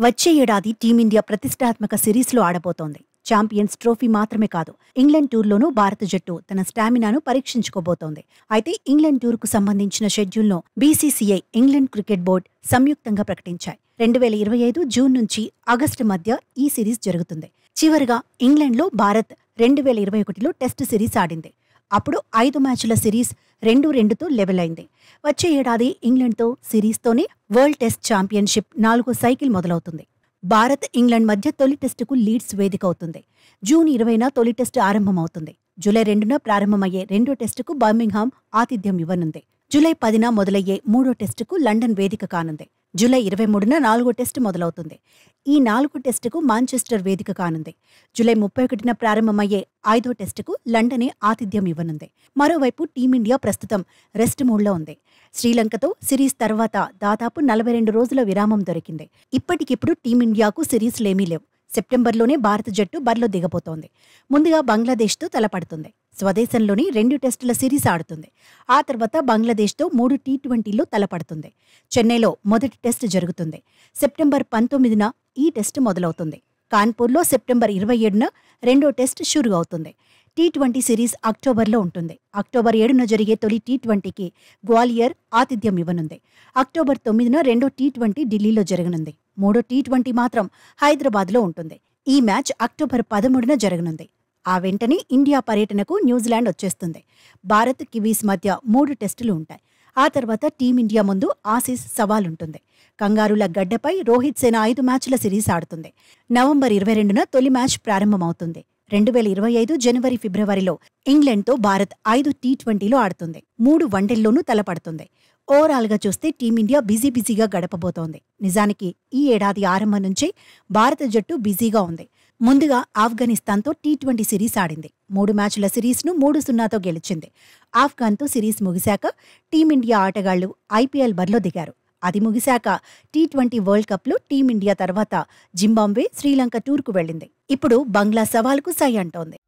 వచ్చే ఏడాది టీమిండియా ప్రతిష్టాత్మక సిరీస్లో ఆడబోతోంది. ఛాంపియన్స్ ట్రోఫీ మాత్రమే కాదు, ఇంగ్లాండ్ టూర్లోనూ భారత జట్టు తన స్టామినాను పరీక్షించుకోబోతోంది. అయితే ఇంగ్లాండ్ టూర్కు సంబంధించిన షెడ్యూల్ను బీసీసీఐ, ఇంగ్లాండ్ క్రికెట్ బోర్డు సంయుక్తంగా ప్రకటించాయి. 2025 జూన్ నుంచి ఆగస్టు మధ్య ఈ సిరీస్ జరుగుతుంది. చివరిగా ఇంగ్లాండ్లో భారత్ 2021లో టెస్ట్ సిరీస్ ఆడింది. అప్పుడు 5 మ్యాచ్ల సిరీస్ 2-2తో లెవెల్ అయింది. వచ్చే ఏడాది ఇంగ్లాండ్తో సిరీస్తోనే వరల్డ్ టెస్ట్ ఛాంపియన్షిప్ 4వ సైకిల్ మొదలవుతుంది. భారత్, ఇంగ్లాండ్ మధ్య తొలి టెస్టుకు లీడ్స్ వేదిక అవుతుంది. జూన్ 20న తొలి టెస్టు ఆరంభమవుతుంది. జూలై 2న ప్రారంభమయ్యే రెండో టెస్టుకు బర్మింగ్హామ్ ఆతిథ్యం ఇవ్వనుంది. జూలై 10న మొదలయ్యే మూడో టెస్టుకు లండన్ వేదిక కానుంది. జూలై 23న 4గో టెస్టు మొదలవుతుంది. ఈ 4 టెస్టుకు మాంచెస్టర్ వేదిక కానుంది. జూలై 31న ప్రారంభమయ్యే 5వ టెస్టుకు లండనే ఆతిథ్యం ఇవ్వనుంది. మరోవైపు టీమిండియా ప్రస్తుతం రెస్ట్ మోడ్లో ఉంది. శ్రీలంకతో సిరీస్ తర్వాత దాదాపు 42 రోజుల విరామం దొరికింది. ఇప్పటికిప్పుడు టీమిండియాకు సిరీస్లేమీ లేవు. సెప్టెంబర్లోనే భారత జట్టు బరిలో దిగబోతోంది. ముందుగా బంగ్లాదేశ్తో తలపడుతుంది. స్వదేశంలోని 2 టెస్టుల సిరీస్ ఆడుతుంది. ఆ తర్వాత బంగ్లాదేశ్తో 3 టీ20ల్లో తలపడుతుంది. చెన్నైలో మొదటి టెస్టు జరుగుతుంది. సెప్టెంబర్ 19న ఈ టెస్టు మొదలవుతుంది. కాన్పూర్లో సెప్టెంబర్ 27న రెండో టెస్టు షురూ అవుతుంది. టీ20 సిరీస్ అక్టోబర్లో ఉంటుంది. అక్టోబర్ 7న జరిగే తొలి టీ20కి గ్వాలియర్ ఆతిథ్యం ఇవ్వనుంది. అక్టోబర్ 9న రెండో టీ20 ఢిల్లీలో జరగనుంది. మూడో టీ20 మాత్రం హైదరాబాద్లో ఉంటుంది. ఈ మ్యాచ్ అక్టోబర్ 13న జరగనుంది. ఆ వెంటనే ఇండియా పర్యటనకు న్యూజిలాండ్ వచ్చేస్తుంది. భారత్, కివీస్ మధ్య 3 టెస్టులు ఉంటాయి. ఆ తర్వాత టీమిండియా ముందు ఆసీస్ సవాలుంటుంది. కంగారుల గడ్డపై రోహిత్ సేన 5 మ్యాచ్ల సిరీస్ ఆడుతుంది. నవంబర్ 22న తొలి మ్యాచ్ ప్రారంభమవుతుంది. 2025 జనవరి, ఫిబ్రవరిలో ఇంగ్లాండ్తో భారత్ 5 టీ20లో ఆడుతుంది. 3 వన్డేల్లోనూ తలపడుతుంది. ఓవరాల్గా చూస్తే టీమిండియా బిజీగా గడపబోతోంది. నిజానికి ఈ ఏడాది ఆరంభం నుంచే భారత జట్టు బిజీగా ఉంది. ముందుగా ఆఫ్ఘనిస్తాన్తో టీ20 సిరీస్ ఆడింది. 3 మ్యాచ్ల సిరీస్ను 3-0తో గెలిచింది. ఆఫ్ఘన్తో సిరీస్ ముగిశాక టీమిండియా ఆటగాళ్లు ఐపీఎల్ బరిలో దిగారు. అది ముగిశాక టీ20 వరల్డ్ కప్లో టీమిండియా తర్వాత జింబాబ్వే, శ్రీలంక టూర్కు వెళ్లింది. ఇప్పుడు బంగ్లా సవాల్కు సై అంటోంది.